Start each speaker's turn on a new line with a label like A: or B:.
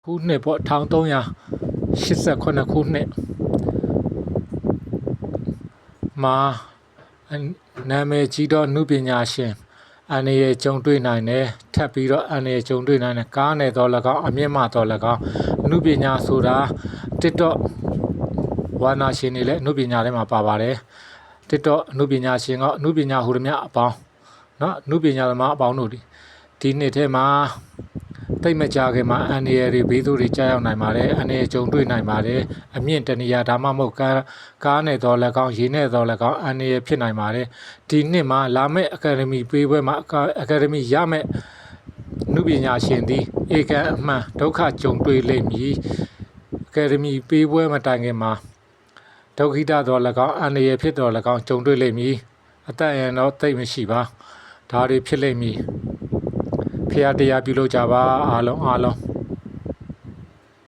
A: ခုနှစ်ပေါ့1389ခုနှစ်မှာနာမည်ကြီးသောနုပညာရှင်အန္တရာယ်ကြုံတွေ့နိုင်တယ်ထပ်ပြီးတော့အန္တရာယ်ကြုံတွေ့နိုင်တယ်ကားနယ်တော်၎င်းအမြင့်မှတော်၎င်းအနုပညာဆိုတာ TikTok ဝါနာရှင်တွေလည်းအနုပညာထဲမှာပါပါတယ် TikTok အနုပညာရှင်ကအနုပညာဟူသည်များအပေါင်းเนาะအနုပညာသမားအပေါင်းတို့ဒီနှစ်ထဲမှာတိတ်မကြခင်မှာအန္တရာယ်တွေဘေးဆိုးတွေကြားရောက်နိုင်ပါတယ်အန္တရာယ်ကြုံတွေ့နိုင်ပါတယ်အမြင့်တနေရာဒါမှမဟုတ်ကားနဲ့တော်၎င်းရေနဲ့တော်၎င်းအန္တရာယ်ဖြစ်နိုင်ပါတယ်ဒီနှစ်မှာလာမယ့်အကယ်ဒမီပေးပွဲမှာအကယ်ဒမီရမယ့်နုပညာရှင်သည်ဧကန်အမှန်ဒုက္ခကြုံတွေ့လိမ့်မည်အကယ်ဒမီပေးပွဲမတိုင်ခင်မှာဒုက္ခိတတော်၎င်းအန္တရာယ်ဖြစ်တော်၎င်းကြုံတွေ့လိမ့်မည်အသက်အရွယ်တော့သိမရှိပါဒါတွေဖြစ်လိမ့်မည်ဖျားတရားပြုလုပ်ကြပါအားလုံး